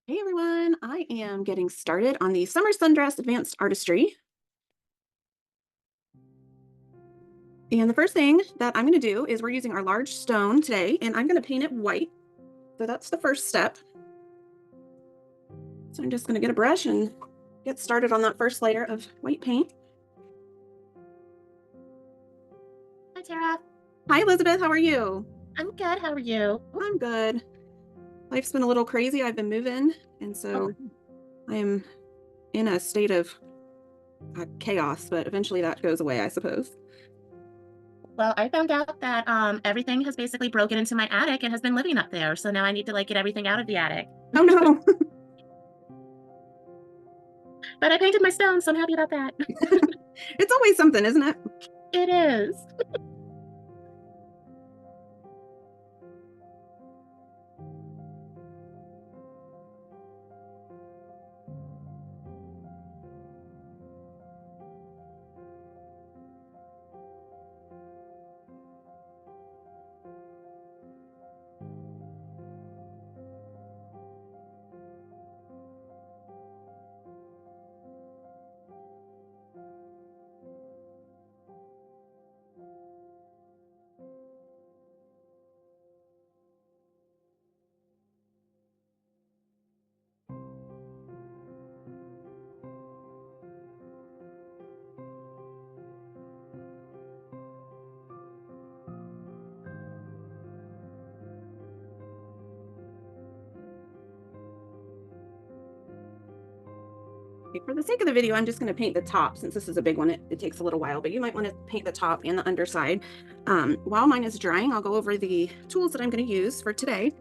Hey everyone, I am getting started on the Summer Sundress Advanced Artistry. And the first thing that I'm going to do is we're using our large stone today, and I'm going to paint it white. So that's the first step. So I'm just going to get a brush and get started on that first layer of white paint. Hi, Tara. Hi Elizabeth, how are you? I'm good. How are you? I'm good. Life's been a little crazy. I've been moving, and Oh, so I am in a state of chaos, but eventually that goes away, I suppose. well, I found out that everything has basically broken into my attic and has been living up there. So now I need to like get everything out of the attic. Oh no. But I painted my stone, so I'm happy about that. It's always something, isn't it? It is. Okay, for the sake of the video, I'm just going to paint the top since this is a big one. It takes a little while, but you might want to paint the top and the underside. While mine is drying, I'll go over the tools that I'm going to use for today.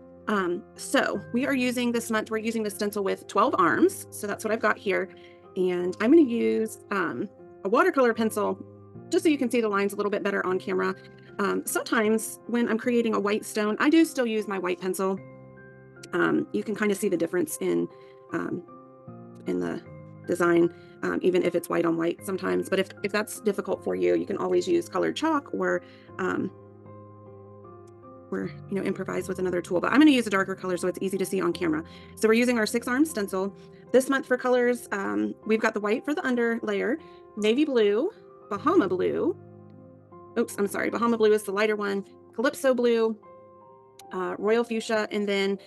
So we are using this month, we're using the stencil with 12 arms. So that's what I've got here. And I'm going to use a watercolor pencil just so you can see the lines a little bit better on camera. Sometimes when I'm creating a white stone, I do still use my white pencil. You can kind of see the difference um, in the design, even if it's white on white sometimes. But if that's difficult for you, you can always use colored chalk um, or improvise with another tool. But I'm going to use a darker color so it's easy to see on camera. So we're using our 6-arm stencil. This month for colors, we've got the white for the under layer, navy blue, Bahama blue. Oops, I'm sorry. Bahama blue is the lighter one. Calypso blue, royal fuchsia, and then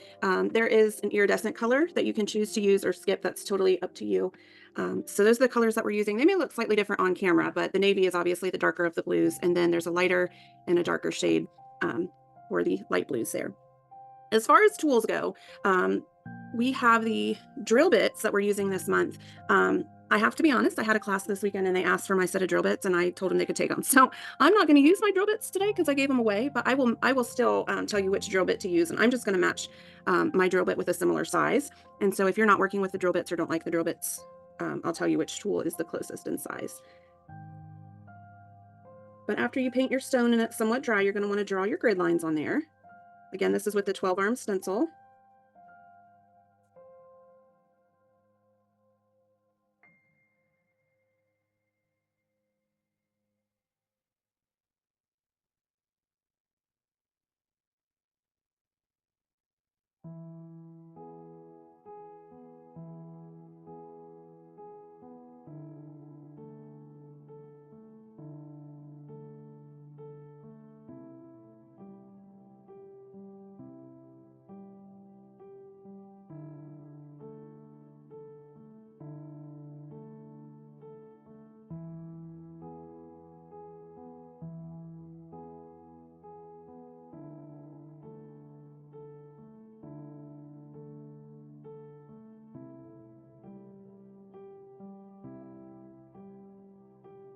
there is an iridescent color that you can choose to use or skip. That's totally up to you. So those are the colors that we're using. They may look slightly different on camera, but the navy is obviously the darker of the blues, and then there's a lighter and a darker shade for the light blues there. As far as tools go, we have the drill bits that we're using this month. I have to be honest, I had a class this weekend and they asked for my set of drill bits and I told them they could take them. So I'm not going to use my drill bits today because I gave them away, but I will still tell you which drill bit to use. And I'm just going to match my drill bit with a similar size. And so if you're not working with the drill bits or don't like the drill bits, I'll tell you which tool is the closest in size. But after you paint your stone and it's somewhat dry, you're going to want to draw your grid lines on there. Again, this is with the 12-arm stencil.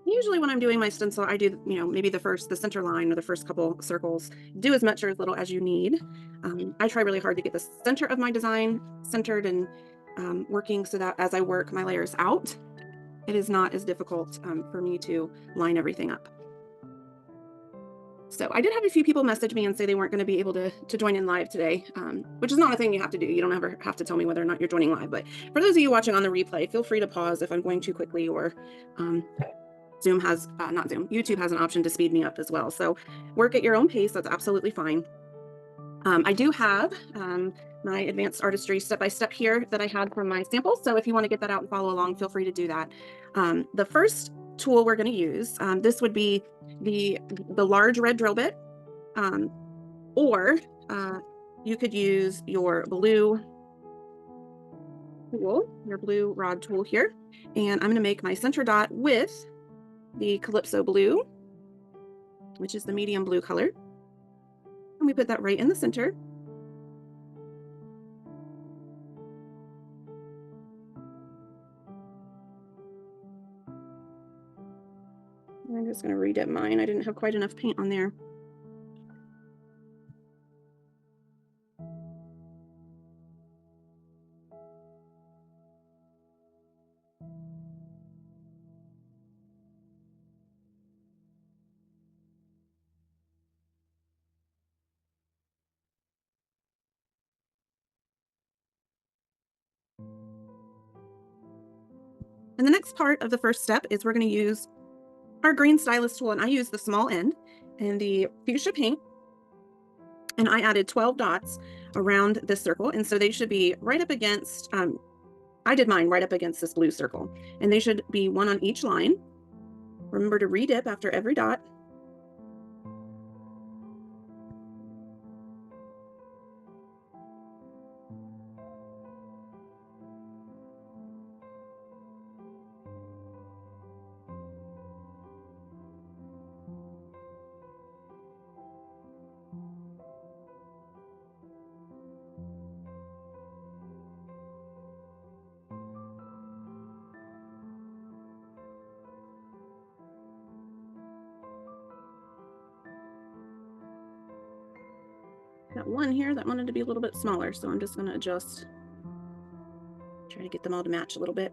Usually when I'm doing my stencil, I do, maybe the center line or the first couple circles, do as much or as little as you need. I try really hard to get the center of my design centered and working so that as I work my layers out, it is not as difficult for me to line everything up. So I did have a few people message me and say they weren't going to be able to join in live today, which is not a thing you have to do. You don't ever have to tell me whether or not you're joining live. But for those of you watching on the replay, feel free to pause if I'm going too quickly or Zoom has, not Zoom, YouTube has an option to speed me up as well. So work at your own pace. That's absolutely fine. I do have my advanced artistry step-by-step here that I had from my sample. So if you want to get that out and follow along, feel free to do that. The first tool we're going to use, this would be the large red drill bit, or you could use your blue tool, your blue rod tool here. And I'm going to make my center dot with the Calypso blue, which is the medium blue color. And we put that right in the center. I'm just going to redip mine. I didn't have quite enough paint on there. And the next part of the first step is we're going to use our green stylus tool, and I use the small end and the fuchsia paint, and I added 12 dots around this circle, and so they should be right up against, I did mine right up against this blue circle, and they should be one on each line. Remember to redip after every dot. Got one here that wanted to be a little bit smaller, so I'm just going to adjust, try to get them all to match a little bit.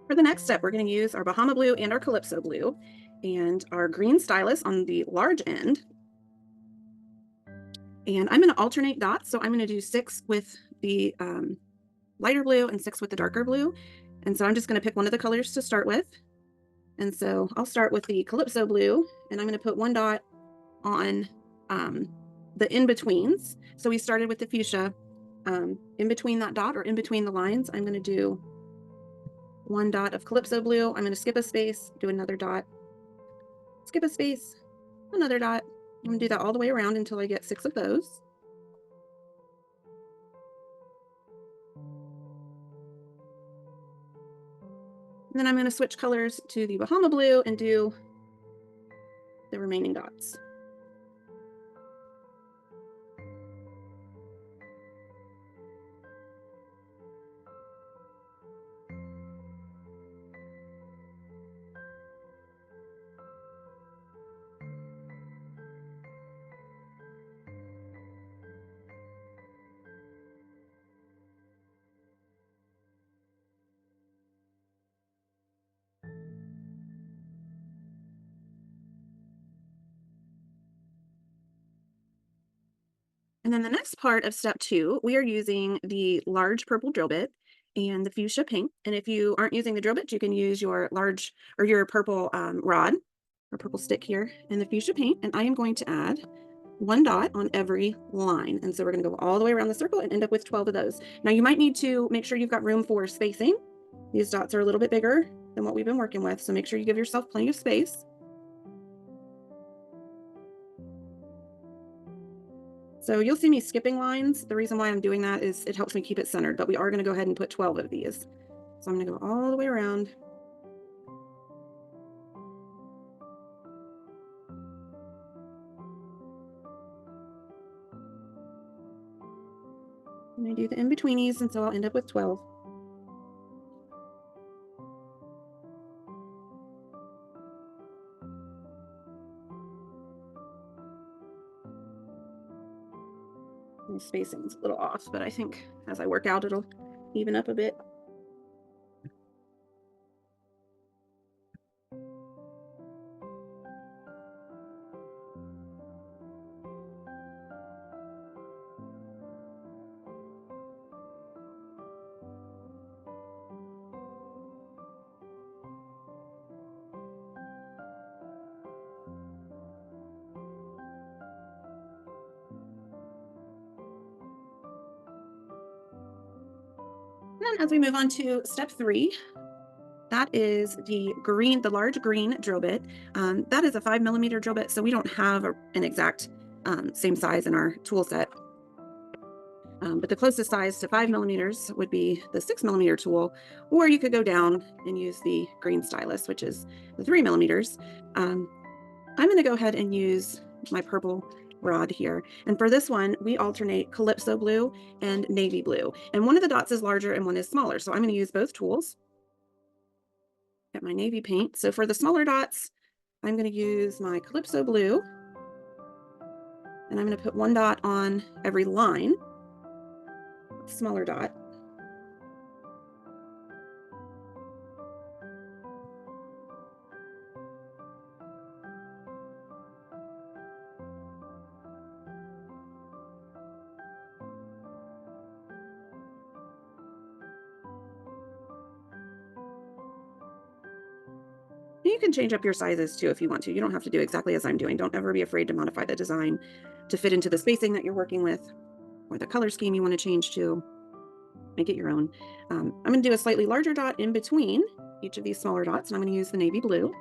For the next step, we're going to use our Bahama blue and our Calypso blue and our green stylus on the large end. And I'm going to alternate dots. So I'm going to do 6 with the lighter blue and 6 with the darker blue. And so I'm just going to pick one of the colors to start with. And so I'll start with the Calypso blue, and I'm going to put 1 dot on the in-betweens. So we started with the fuchsia. In between that dot, or in between the lines, I'm going to do 1 dot of Calypso blue. I'm going to skip a space, do another dot, skip a space, another dot. I'm going to do that all the way around until I get 6 of those. And then I'm going to switch colors to the Bahama blue and do the remaining dots. And then the next part of step 2, we are using the large purple drill bit and the fuchsia paint. And if you aren't using the drill bit, you can use your large or your purple rod or purple stick here and the fuchsia paint. And I am going to add 1 dot on every line. And so we're going to go all the way around the circle and end up with 12 of those. Now you might need to make sure you've got room for spacing. These dots are a little bit bigger than what we've been working with, so make sure you give yourself plenty of space. So you'll see me skipping lines. The reason why I'm doing that is it helps me keep it centered, but we are going to go ahead and put 12 of these. So I'm going to go all the way around. And I do the in-betweenies, and so I'll end up with 12. My spacing's a little off, but I think as I work out, it'll even up a bit. Then as we move on to step 3, that is the large green drill bit. That is a 5mm drill bit, so we don't have an exact same size in our tool set. But the closest size to 5mm would be the 6mm tool, or you could go down and use the green stylus, which is the 3mm. I'm going to go ahead and use my purple rod here. And for this one, we alternate Calypso blue and navy blue. And one of the dots is larger and one is smaller. So I'm going to use both tools. Get my navy paint. So for the smaller dots, I'm going to use my Calypso blue. And I'm going to put one dot on every line, smaller dot. You can change up your sizes too if you want to. You don't have to do exactly as I'm doing. Don't ever be afraid to modify the design to fit into the spacing that you're working with or the color scheme you want to change to. Make it your own. I'm going to do a slightly larger dot in between each of these smaller dots, and I'm going to use the navy blue.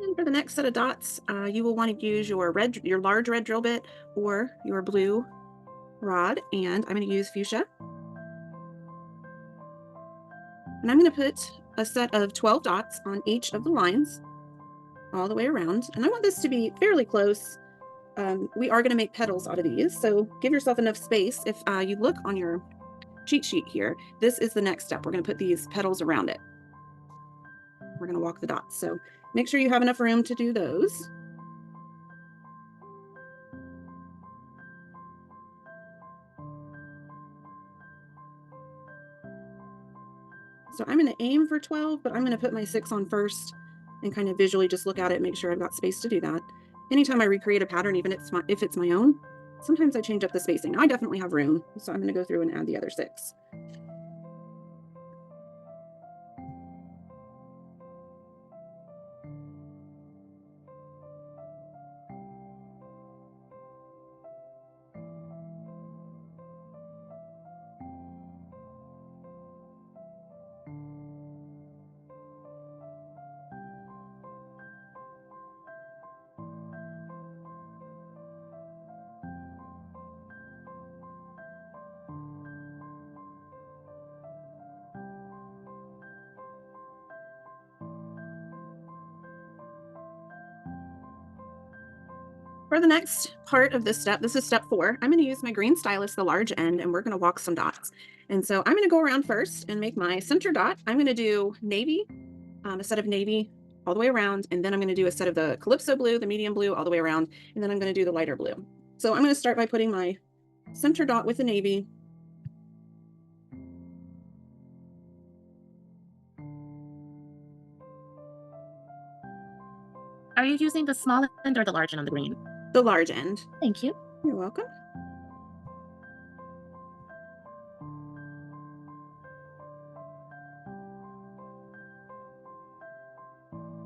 And for the next set of dots, you will want to use your large red drill bit or your blue rod, and I'm going to use Fuchsia. And I'm going to put a set of 12 dots on each of the lines all the way around. And I want this to be fairly close. We are going to make petals out of these, so give yourself enough space. If you look on your cheat sheet here, this is the next step. We're going to put these petals around it. We're going to walk the dots. So make sure you have enough room to do those. So I'm going to aim for 12, but I'm going to put my 6 on first and kind of visually just look at it, make sure I've got space to do that. Anytime I recreate a pattern, even if it's my own, sometimes I change up the spacing. I definitely have room, so I'm going to go through and add the other 6. For the next part of this step, this is step 4, I'm going to use my green stylus, the large end, and we're going to walk some dots. And so I'm going to go around first and make my center dot. I'm going to do navy, a set of navy all the way around, and then I'm going to do a set of the Calypso blue, the medium blue, all the way around, and then I'm going to do the lighter blue. So I'm going to start by putting my center dot with the navy. Are you using the small end or the large end on the green? The large end. Thank you. You're welcome.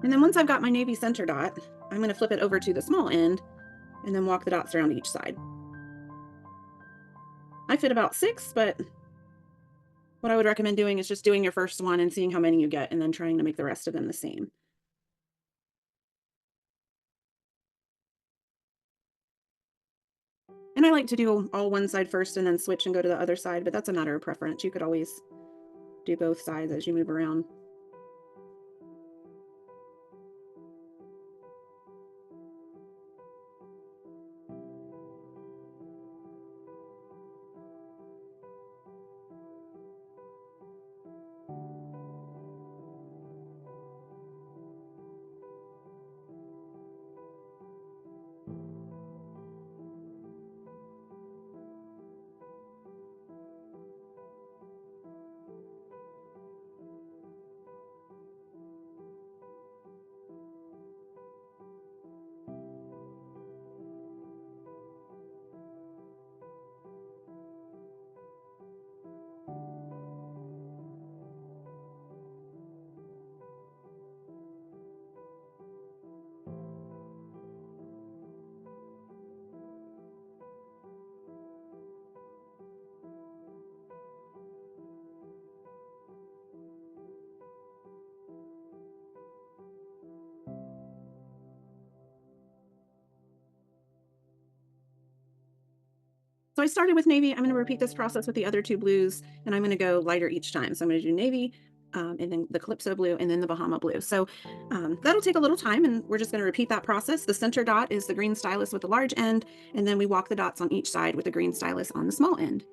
And then once I've got my navy center dot, I'm going to flip it over to the small end and then walk the dots around each side. I fit about 6, but what I would recommend doing is just doing your first one and seeing how many you get and then trying to make the rest of them the same. And I like to do all one side first and then switch and go to the other side, but that's a matter of preference. You could always do both sides as you move around. So I started with navy. I'm going to repeat this process with the other 2 blues, and I'm going to go lighter each time. So I'm going to do navy, and then the Calypso blue, and then the Bahama blue. So that'll take a little time, and we're just going to repeat that process. The center dot is the green stylus with the large end, and then we walk the dots on each side with the green stylus on the small end.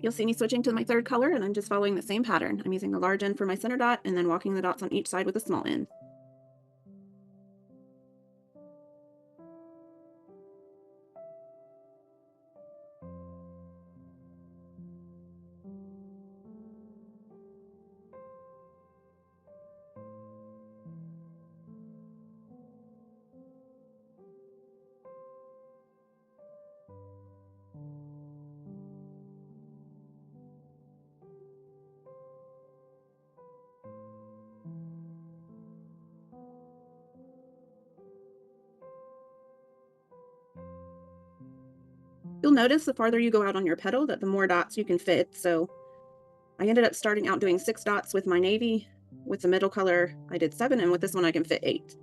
You'll see me switching to my third color, and I'm just following the same pattern. I'm using the large end for my center dot and then walking the dots on each side with the small end. You'll notice the farther you go out on your petal that the more dots you can fit. So I ended up starting out doing 6 dots with my navy. With the middle color, I did 7, and with this one I can fit 8.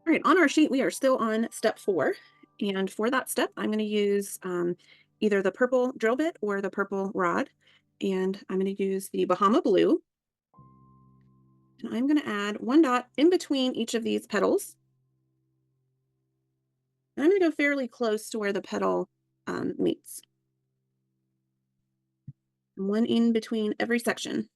All right, on our sheet, we are still on step 4. And for that step, I'm going to use either the purple drill bit or the purple rod. And I'm going to use the Bahama blue. And I'm going to add 1 dot in between each of these petals. And I'm going to go fairly close to where the petal meets. And 1 in between every section.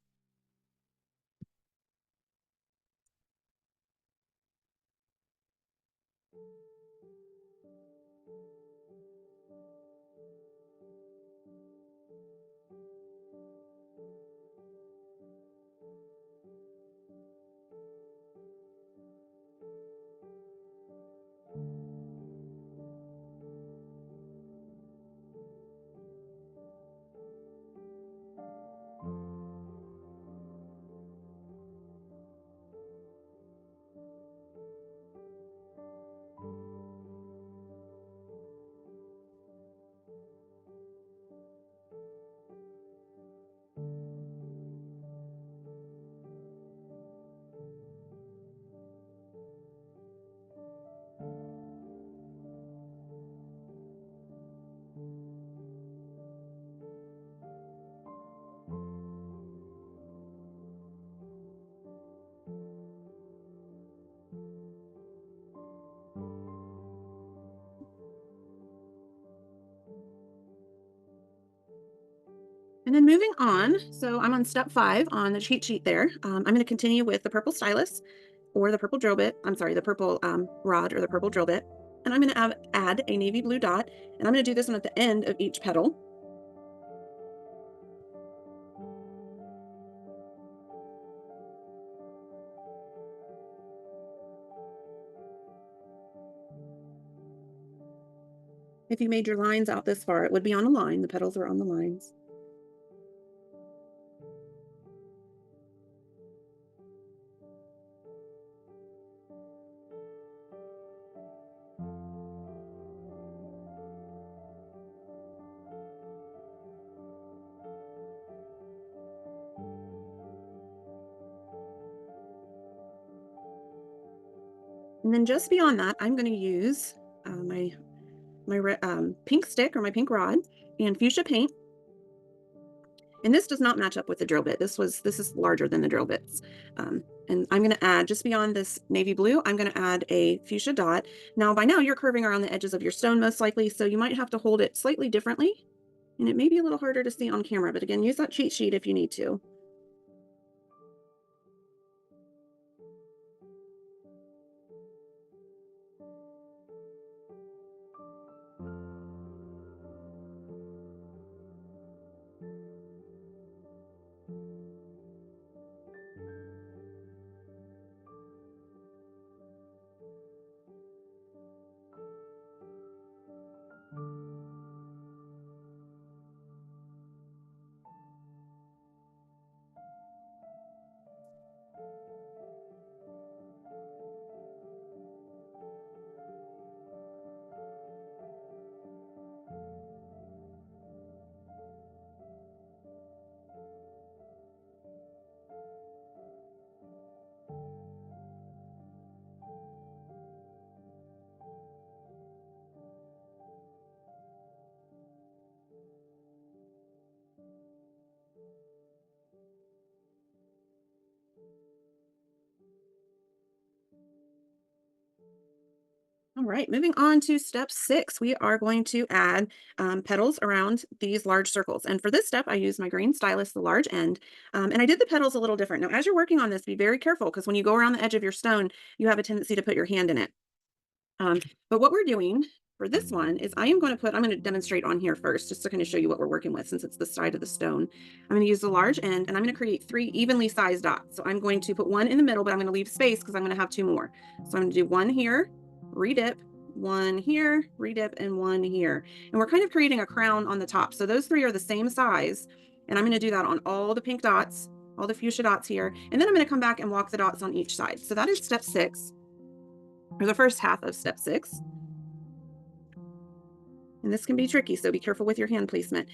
And then moving on, so I'm on step 5 on the cheat sheet there. I'm going to continue with the purple stylus or the purple drill bit. I'm sorry, the purple rod or the purple drill bit. And I'm going to add a navy blue dot. And I'm going to do this one at the end of each petal. If you made your lines out this far, it would be on a line. The petals are on the lines. And then just beyond that, I'm going to use my pink stick or my pink rod and fuchsia paint. And this does not match up with the drill bit. This is larger than the drill bits. And I'm going to add, just beyond this navy blue, I'm going to add a fuchsia dot. Now, by now, you're curving around the edges of your stone most likely, so you might have to hold it slightly differently. And it may be a little harder to see on camera, but again, use that cheat sheet if you need to. right, moving on to step 6, we are going to add petals around these large circles. And for this step, I use my green stylus, the large end, and I did the petals a little different. Now, as you're working on this, be very careful because when you go around the edge of your stone, you have a tendency to put your hand in it. Um, but what we're doing for this one is I'm going to demonstrate on here first, just to kind of show you what we're working with since it's the side of the stone. I'm going to use the large end and I'm going to create 3 evenly sized dots. So I'm going to put one in the middle, but I'm going to leave space because I'm going to have 2 more. So I'm going to do one here, redip, one here, redip, and one here. And we're kind of creating a crown on the top. So those 3 are the same size. And I'm going to do that on all the pink dots, all the fuchsia dots here. And then I'm going to come back and walk the dots on each side. So that is step 6, or the first half of step 6. And this can be tricky, so be careful with your hand placement.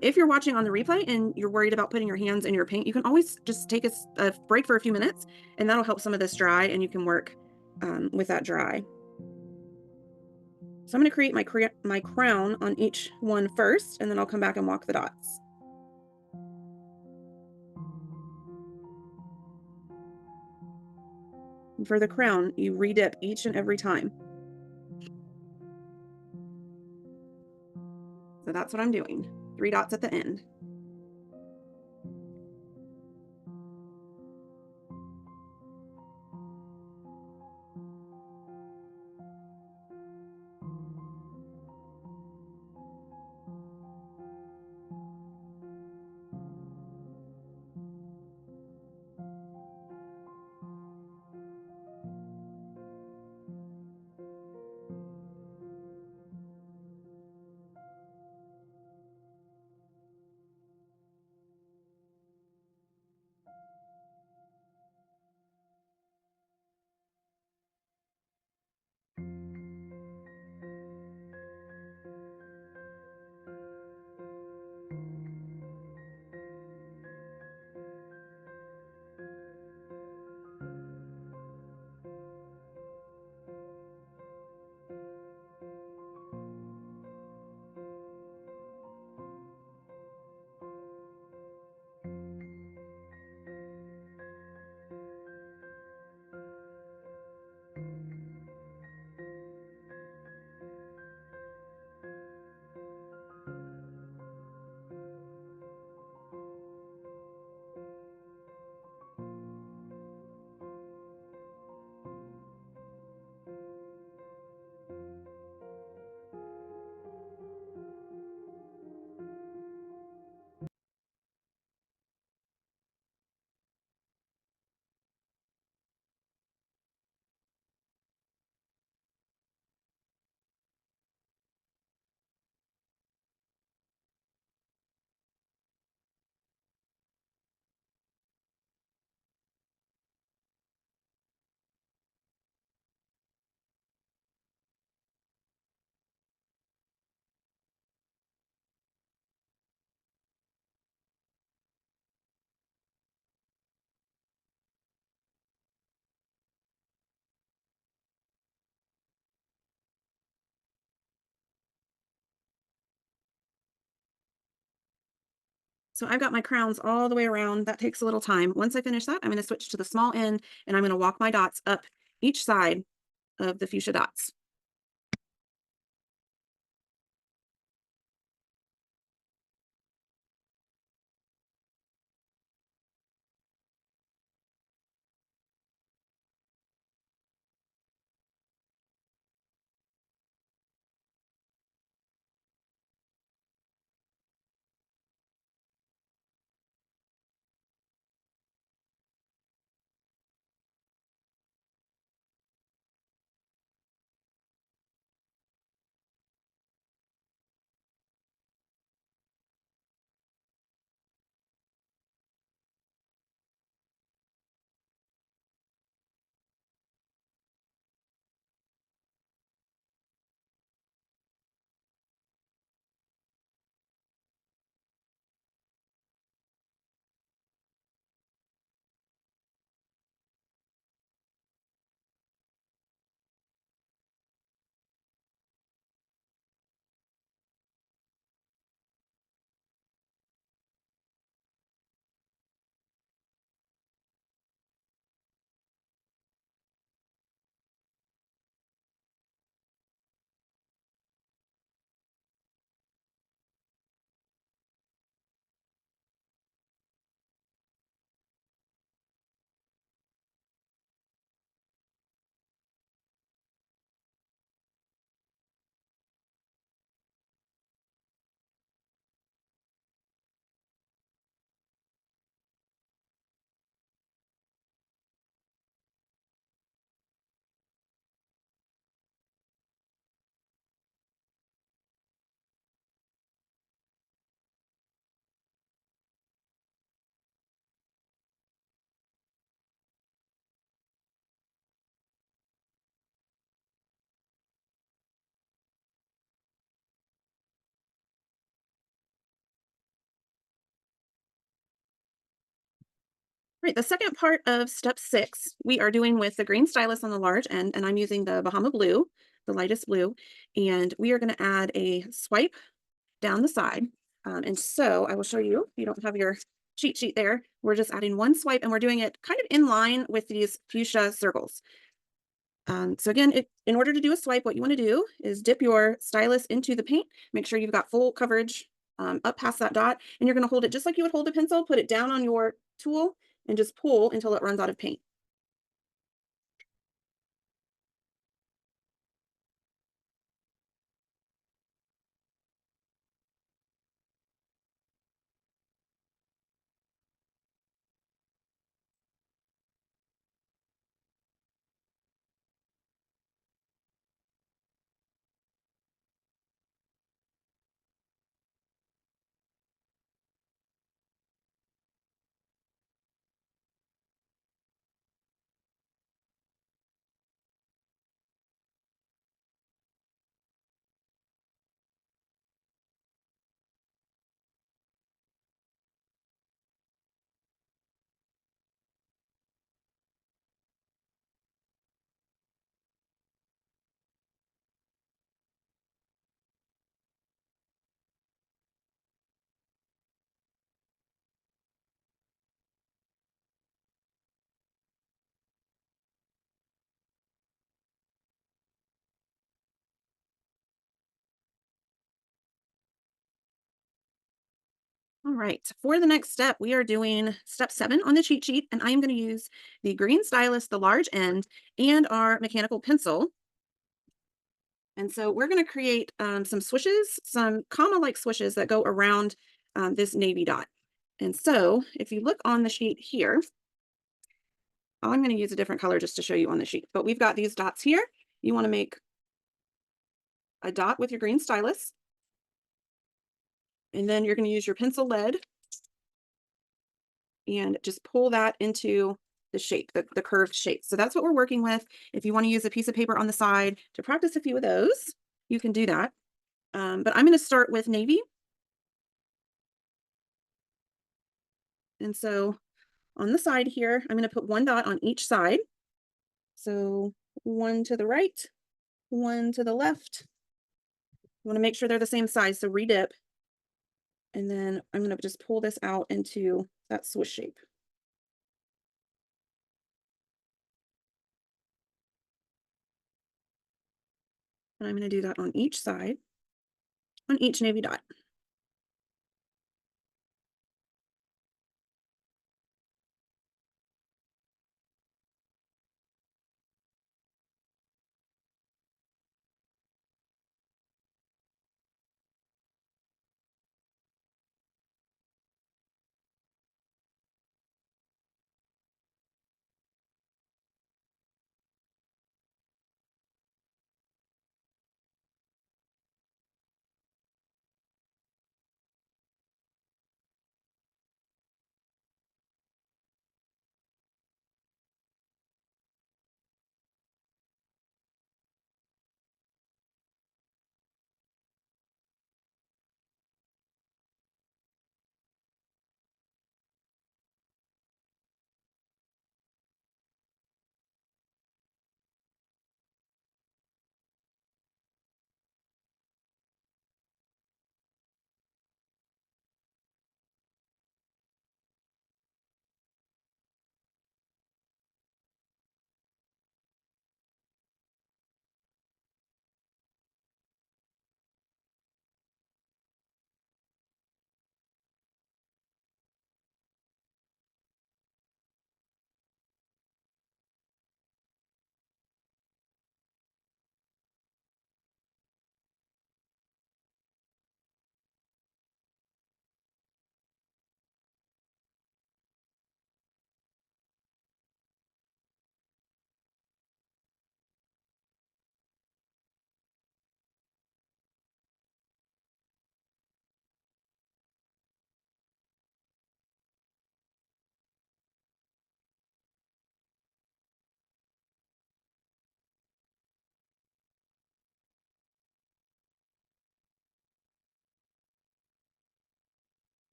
If you're watching on the replay and you're worried about putting your hands in your paint, you can always just take a break for a few minutes, and that'll help some of this dry, and you can work with that dry. So I'm going to create my crown on each one first, and then I'll come back and walk the dots. And for the crown, you redip each and every time. So that's what I'm doing. 3 dots at the end. So I've got my crowns all the way around. That takes a little time. Once I finish that, I'm going to switch to the small end and I'm going to walk my dots up each side of the fuchsia dots. Right, the second part of step 6, we are doing with the green stylus on the large end, and I'm using the Bahama blue, the lightest blue, and we are gonna add a swipe down the side. And so I will show you, if you don't have your cheat sheet there, we're just adding one swipe and we're doing it kind of in line with these fuchsia circles. So again, in order to do a swipe, what you want to do is dip your stylus into the paint. Make sure you've got full coverage up past that dot, and you're going to hold it just like you would hold a pencil. Put it down on your tool and just pull until it runs out of paint. All right, for the next step, we are doing step 7 on the cheat sheet, and I am going to use the green stylus, the large end, and our mechanical pencil. And so we're going to create some swishes, some comma-like swishes that go around this navy dot. And so if you look on the sheet here, I'm going to use a different color just to show you on the sheet, but we've got these dots here. You want to make a dot with your green stylus, and then you're going to use your pencil lead and just pull that into the shape, the curved shape. So that's what we're working with. If you want to use a piece of paper on the side to practice a few of those, you can do that. But I'm going to start with navy. And so on the side here, I'm going to put one dot on each side. So one to the right, one to the left. You want to make sure they're the same size. So redip. And then I'm going to just pull this out into that swish shape. And I'm going to do that on each side, on each navy dot.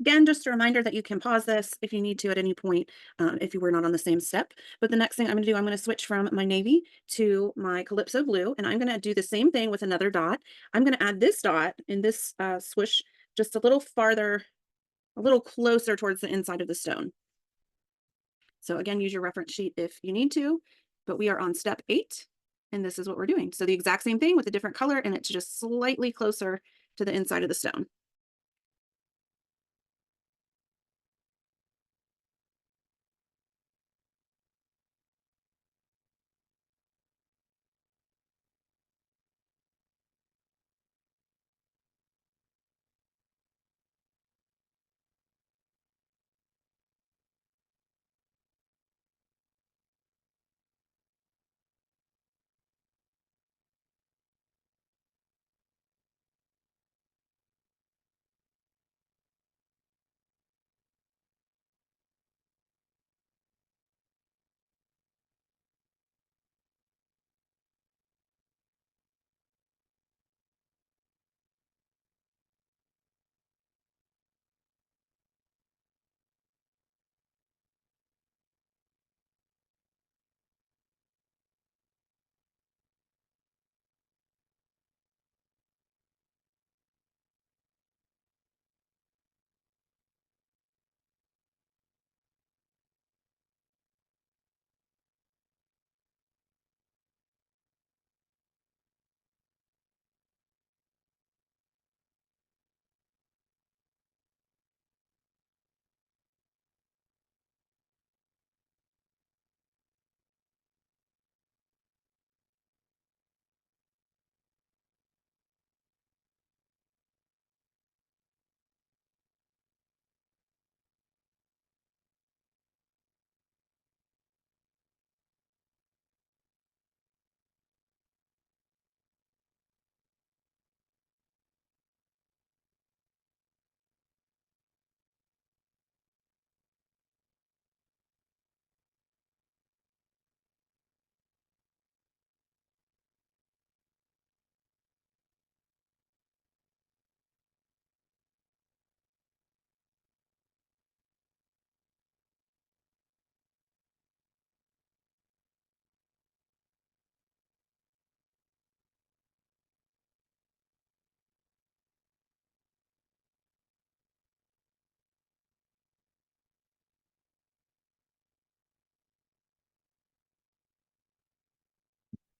Again, just a reminder that you can pause this if you need to at any point, if you were not on the same step. But the next thing I'm going to do, I'm going to switch from my navy to my Calypso blue, and I'm going to do the same thing with another dot. I'm going to add this dot in this swoosh just a little farther, a little closer towards the inside of the stone. So again, use your reference sheet if you need to, but we are on step 8, and this is what we're doing. So the exact same thing with a different color, and it's just slightly closer to the inside of the stone.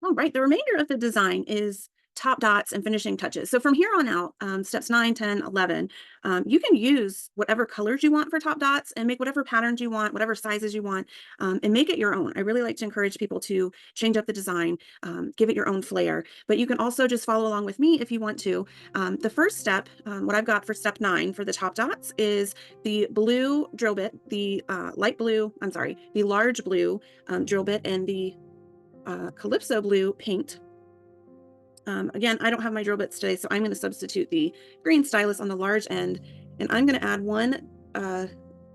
All right, the remainder of the design is top dots and finishing touches. So from here on out, steps 9, 10, 11, you can use whatever colors you want for top dots and make whatever patterns you want, whatever sizes you want, and make it your own. I really like to encourage people to change up the design, give it your own flair, but you can also just follow along with me if you want to. The first step, what I've got for step 9 for the top dots is the blue drill bit, the the large blue drill bit, and the Calypso blue paint. Again, I don't have my drill bits today, so I'm going to substitute the green stylus on the large end, and I'm going to add one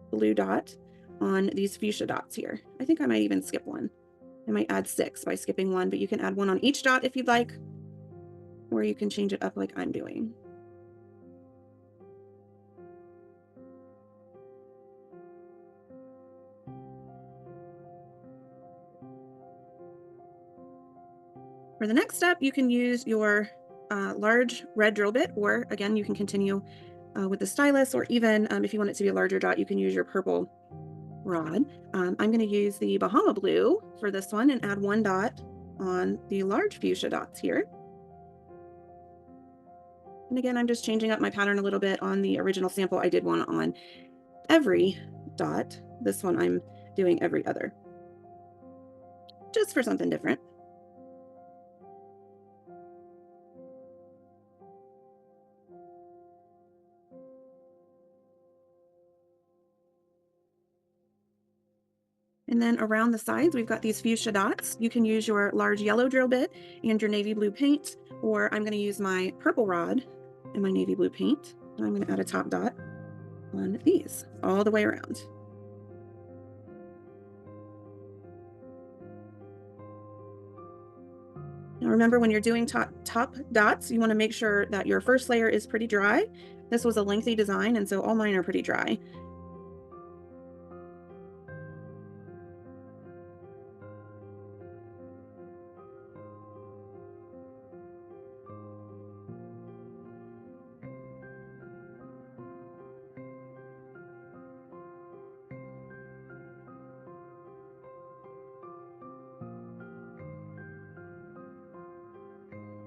blue dot on these fuchsia dots here. I think I might even skip one. I might add 6 by skipping one, but you can add one on each dot if you'd like, or you can change it up like I'm doing. For the next step, you can use your large red drill bit, or again, you can continue with the stylus, or even if you want it to be a larger dot, you can use your purple rod. I'm going to use the Bahama blue for this one and add one dot on the large fuchsia dots here. And again, I'm just changing up my pattern a little bit. On the original sample, I did one on every dot. This one I'm doing every other, just for something different. And then around the sides, we've got these fuchsia dots. You can use your large yellow drill bit and your navy blue paint, or I'm going to use my purple rod and my navy blue paint. And I'm going to add a top dot on these all the way around. Now remember, when you're doing top dots, you want to make sure that your first layer is pretty dry. This was a lengthy design, and so all mine are pretty dry.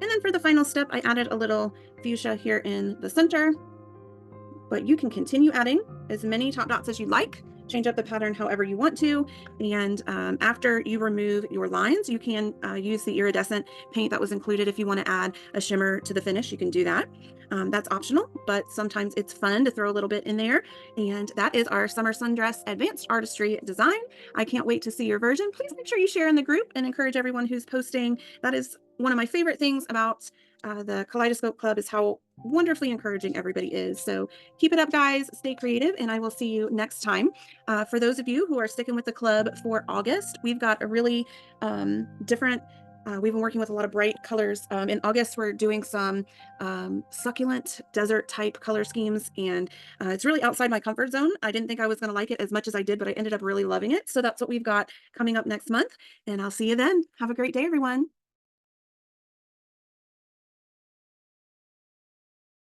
And then for the final step, I added a little fuchsia here in the center, but you can continue adding as many top dots as you like. Change up the pattern however you want to. And after you remove your lines, you can use the iridescent paint that was included. If you want to add a shimmer to the finish, you can do that. That's optional, but sometimes it's fun to throw a little bit in there. And that is our Summer Sundress Advanced Artistry design. I can't wait to see your version. Please make sure you share in the group and encourage everyone who's posting. That is one of my favorite things about the Kaleidoscope Club, is how wonderfully encouraging everybody is. So keep it up, guys. Stay creative, and I will see you next time. For those of you who are sticking with the club for August, we've got a really different, we've been working with a lot of bright colors. In August, we're doing some succulent desert type color schemes, and it's really outside my comfort zone. I didn't think I was going to like it as much as I did, but I ended up really loving it. So that's what we've got coming up next month, and I'll see you then. Have a great day, everyone.